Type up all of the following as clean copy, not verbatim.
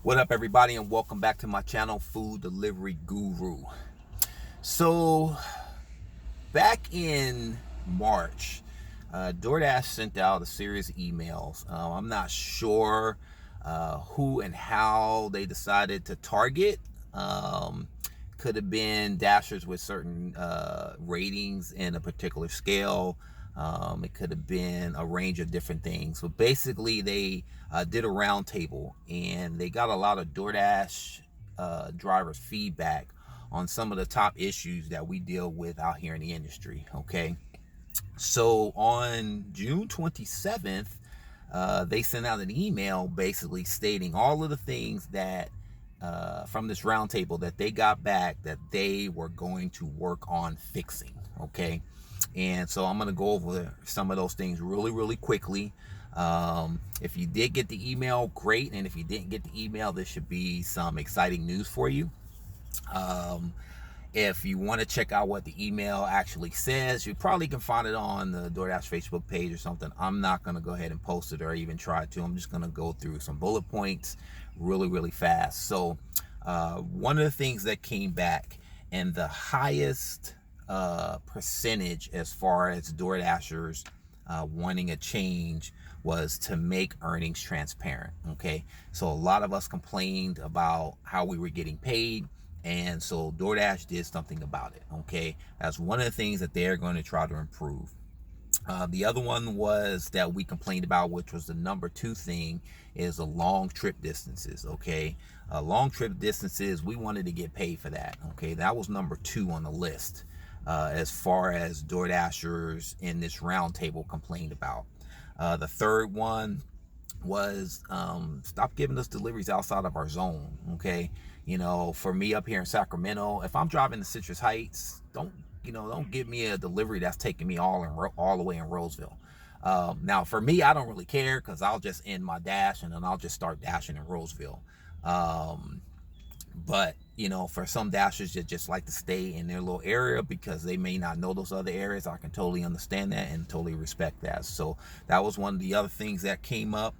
What up, everybody, and welcome back to my channel, Food Delivery Guru. So back in March, DoorDash sent out a series of emails. I'm not sure who and how they decided to target. Could have been Dashers with certain ratings in a particular scale. It could have been a range of different things. But basically, they did a roundtable, and they got a lot of DoorDash drivers' feedback on some of the top issues that we deal with out here in the industry. Okay, so on June 27th, they sent out an email basically stating all of the things that from this roundtable that they got back that they were going to work on fixing. Okay, and so I'm going to go over some of those things really quickly. If you did get the email, great, and if you didn't get the email, this should be some exciting news for you. If you want to check out what the email actually says, you probably can find it on the DoorDash Facebook page or something. I'm not going to go ahead and post it or even try to. I'm just going to go through some bullet points really fast. So one of the things that came back, and the highest percentage as far as DoorDashers wanting a change, was to make earnings transparent. Okay, so a lot of us complained about how we were getting paid, and so DoorDash did something about it. Okay, that's one of the things that they're going to try to improve. The other one was that we complained about, which was the number two thing, is the long trip distances. Okay, long trip distances, we wanted to get paid for that. Okay, that was number two on the list as far as DoorDashers in this roundtable complained about. The third one was stop giving us deliveries outside of our zone. Okay, you know, for me up here in Sacramento, if I'm driving to Citrus Heights, don't give me a delivery that's taking me all the way in Roseville. Now for me, I don't really care, because I'll just end my dash and then I'll just start dashing in Roseville. But you know, for some dashers that just like to stay in their little area because they may not know those other areas, I can totally understand that and totally respect that. So that was one of the other things that came up.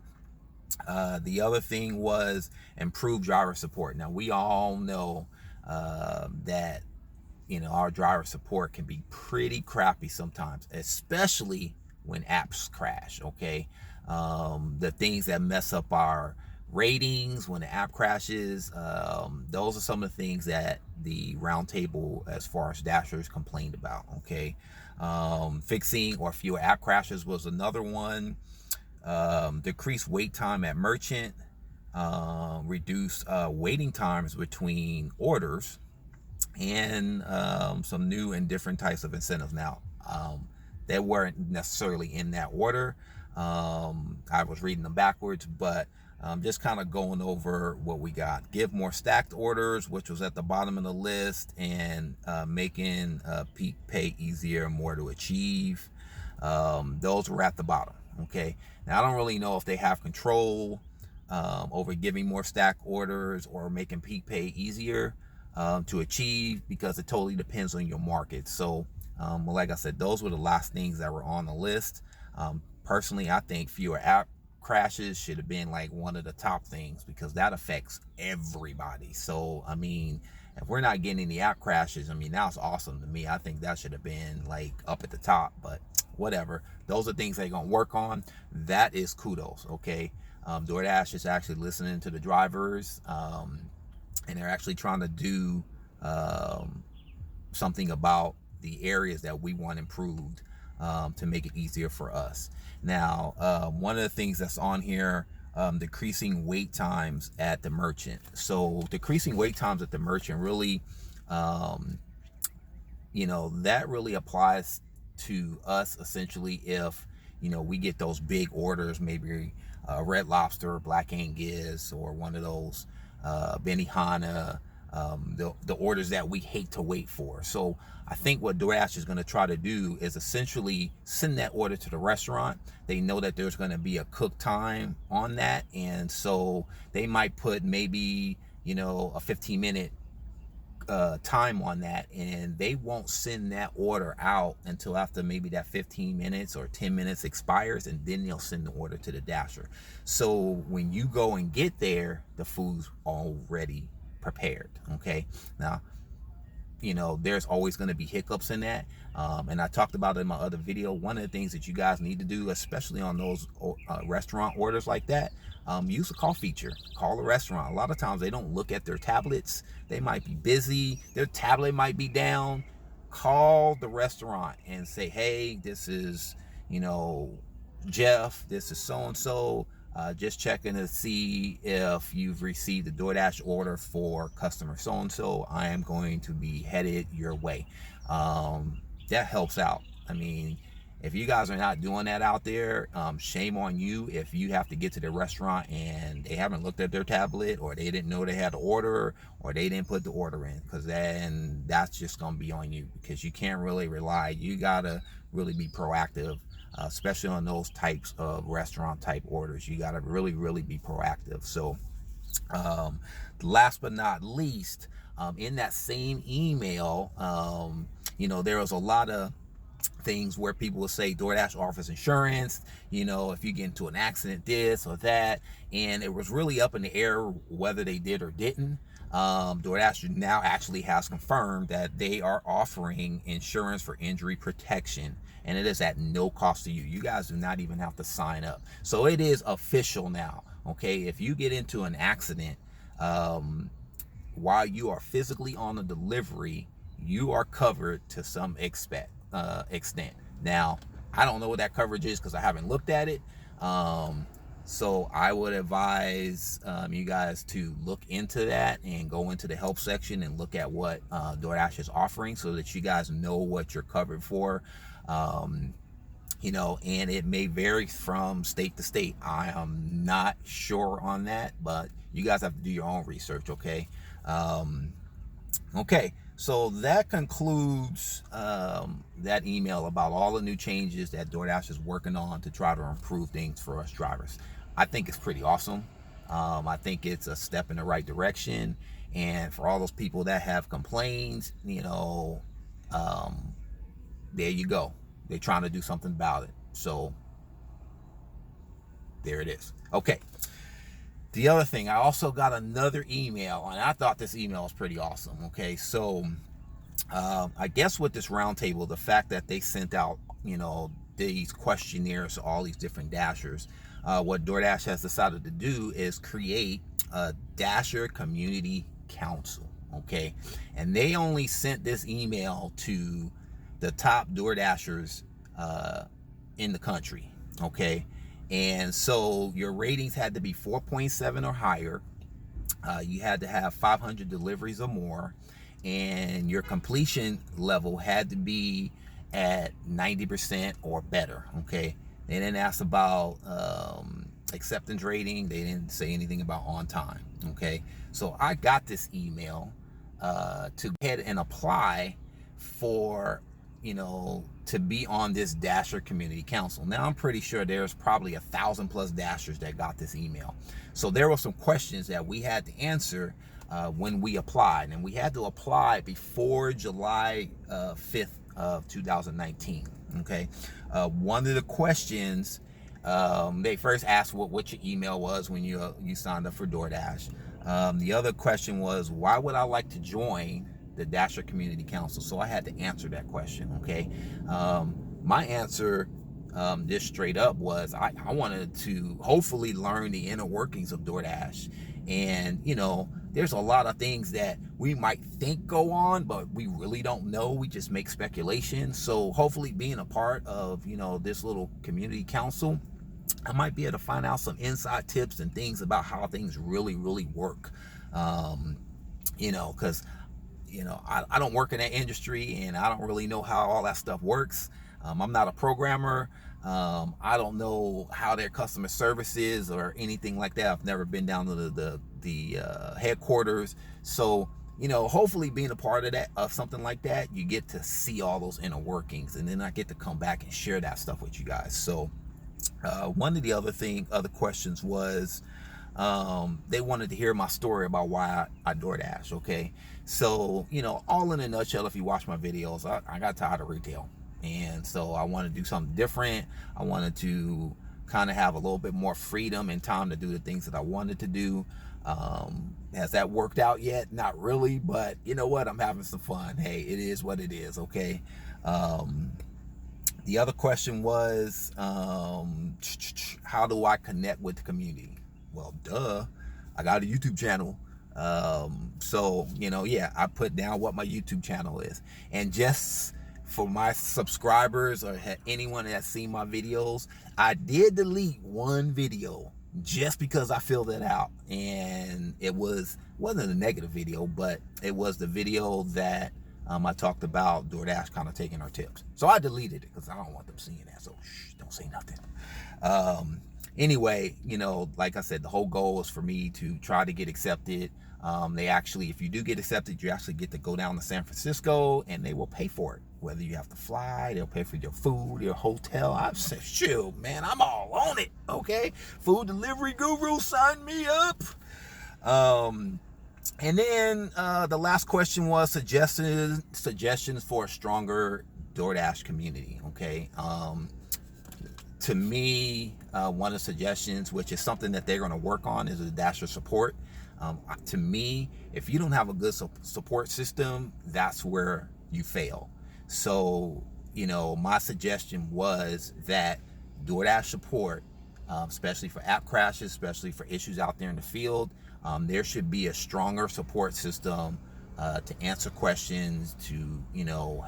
The other thing was improved driver support. Now we all know that our driver support can be pretty crappy sometimes, especially when apps crash. Okay, the things that mess up our ratings when the app crashes, those are some of the things that the roundtable as far as dashers complained about. Okay, fixing or fewer app crashes was another one. Decrease wait time at merchant, reduce waiting times between orders, and some new and different types of incentives. Now, they weren't necessarily in that order. I was reading them backwards, but just kind of going over what we got. Give more stacked orders, which was at the bottom of the list, and making peak pay easier and more to achieve. Those were at the bottom. Okay, now I don't really know if they have control over giving more stack orders or making peak pay easier to achieve, because it totally depends on your market. So like I said, those were the last things that were on the list. Personally, I think fewer app crashes should have been like one of the top things, because that affects everybody. So I mean, if we're not getting the app crashes, I mean, that's awesome to me. I think that should have been like up at the top, but whatever. Those are things they're gonna work on. That is kudos. Okay, DoorDash is actually listening to the drivers, and they're actually trying to do something about the areas that we want improved, to make it easier for us. Now, one of the things that's on here, decreasing wait times at the merchant. So decreasing wait times at the merchant really, that really applies to us essentially if we get those big orders, maybe Red Lobster, Black Angus, or one of those Benihana, the orders that we hate to wait for. So I think what DoorDash is going to try to do is essentially send that order to the restaurant. They know that there's going to be a cook time on that, and so they might put maybe a 15-minute time on that, and they won't send that order out until after maybe that 15 minutes or 10 minutes expires, and then they'll send the order to the dasher. So when you go and get there, the food's already prepared. Okay, now there's always going to be hiccups in that, and I talked about it in my other video. One of the things that you guys need to do, especially on those restaurant orders like that, use the call feature. Call the restaurant. A lot of times they don't look at their tablets. They might be busy, their tablet might be down. Call the restaurant and say, hey, this is Jeff, this is so-and-so, just checking to see if you've received the DoorDash order for customer so-and-so. I am going to be headed your way. That helps out. I mean, if you guys are not doing that out there, shame on you if you have to get to the restaurant and they haven't looked at their tablet, or they didn't know they had to order, or they didn't put the order in, because then that's just going to be on you, because you can't really rely. You got to really be proactive, especially on those types of restaurant type orders. You got to really, really be proactive. So last but not least, in that same email, there was a lot of things where people will say DoorDash offers insurance, if you get into an accident, this or that, and it was really up in the air whether they did or didn't. DoorDash now actually has confirmed that they are offering insurance for injury protection, and it is at no cost to you. You guys do not even have to sign up. So it is official now. Okay, if you get into an accident while you are physically on the delivery, you are covered to some extent. Now, I don't know what that coverage is because I haven't looked at it. So I would advise you guys to look into that and go into the help section and look at what DoorDash is offering, so that you guys know what you're covered for. And it may vary from state to state. I am not sure on that, but you guys have to do your own research. Okay. Okay. So that concludes that email about all the new changes that DoorDash is working on to try to improve things for us drivers. I think it's pretty awesome. I think it's a step in the right direction. And for all those people that have complained, there you go. They're trying to do something about it. So there it is. Okay. The other thing, I also got another email, and I thought this email was pretty awesome. Okay, so I guess with this roundtable, the fact that they sent out, these questionnaires to all these different Dashers, what DoorDash has decided to do is create a Dasher Community Council. Okay, and they only sent this email to the top DoorDashers in the country. Okay. And so your ratings had to be 4.7 or higher. You had to have 500 deliveries or more, and your completion level had to be at 90% or better. Okay. They didn't ask about acceptance rating. They didn't say anything about on time. Okay. So I got this email to go ahead and apply for to be on this Dasher Community Council. Now, I'm pretty sure there's probably 1,000+ Dashers that got this email. So there were some questions that we had to answer when we applied, and we had to apply before July 5th of 2019. Okay. One of the questions, they first asked what your email was when you signed up for DoorDash. The other question was, why would I like to join the Dasher Community Council? So I had to answer that question. Okay. My answer, just straight up, was I wanted to hopefully learn the inner workings of DoorDash. And there's a lot of things that we might think go on, but we really don't know. We just make speculation. So hopefully being a part of this little community council, I might be able to find out some inside tips and things about how things really, really work. Because I don't work in that industry, and I don't really know how all that stuff works. I'm not a programmer. I don't know how their customer service is or anything like that. I've never been down to the headquarters. So, hopefully being a part of something like that, you get to see all those inner workings, and then I get to come back and share that stuff with you guys. So one of the other questions was, they wanted to hear my story about why I DoorDash. Okay, so all in a nutshell, if you watch my videos, I got tired of retail, and so I wanted to do something different. I wanted to kind of have a little bit more freedom and time to do the things that I wanted to do. Has that worked out yet? Not really, but you know what? I'm having some fun. Hey, it is what it is. Okay. The other question was, how do I connect with the community? Well, duh, I got a YouTube channel. So, yeah, I put down what my YouTube channel is. And just for my subscribers or anyone that's seen my videos, I did delete one video just because I filled it out. And it wasn't a negative video, but it was the video that I talked about DoorDash kind of taking our tips. So I deleted it because I don't want them seeing that. So don't say nothing. Anyway, like I said, the whole goal is for me to try to get accepted. They actually, if you do get accepted, you actually get to go down to San Francisco and they will pay for it. Whether you have to fly, they'll pay for your food, your hotel. I've said, shoot, man, I'm all on it. Okay. Food delivery guru, sign me up. And then the last question was suggestions for a stronger DoorDash community. Okay. To me, one of the suggestions, which is something that they're going to work on, is the Dasher support. To me, if you don't have a good support system, that's where you fail. So, my suggestion was that DoorDash support, especially for app crashes, especially for issues out there in the field, there should be a stronger support system to answer questions, to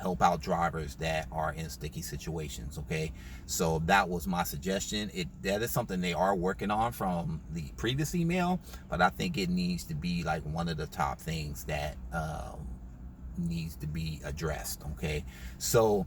help out drivers that are in sticky situations. Okay, so that was my suggestion. That is something they are working on from the previous email, but I think it needs to be like one of the top things that needs to be addressed. Okay, so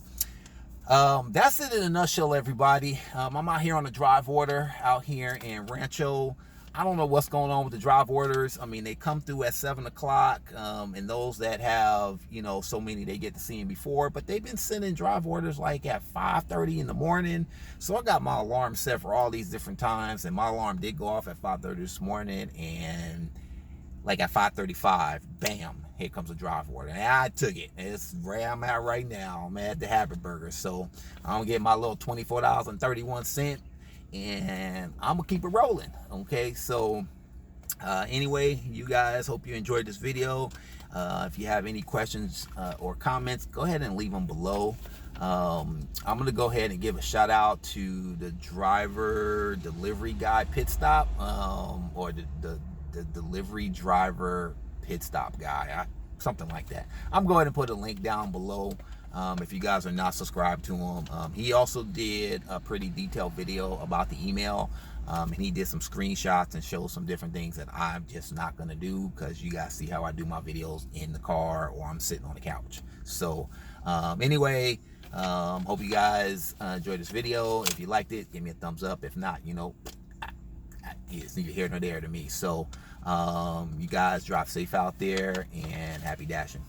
that's it in a nutshell, everybody. I'm out here on the drive order out here in Rancho. I don't know what's going on with the drive orders. I mean, they come through at 7 o'clock, and those that have, so many, they get to see them before, but they've been sending drive orders like at 5:30 in the morning. So I got my alarm set for all these different times, and my alarm did go off at 5:30 this morning, and like at 5:35, bam, here comes a drive order. And I took it. It's where I'm at right now. I'm at the Habit Burger. So I'm going to get my little $24.31, and I'm going to keep it rolling. Okay, so anyway, you guys, hope you enjoyed this video. If you have any questions or comments, go ahead and leave them below. I'm going to go ahead and give a shout out to the driver delivery guy pit stop, or the delivery driver pit stop guy, something like that. I'm going to put a link down below if you guys are not subscribed to him. He also did a pretty detailed video about the email, and he did some screenshots and showed some different things that I'm just not going to do, because you guys see how I do my videos in the car or I'm sitting on the couch. So anyway, hope you guys enjoyed this video. If you liked it, give me a thumbs up. If not, it's neither here nor there to me. So you guys drive safe out there, and happy dashing.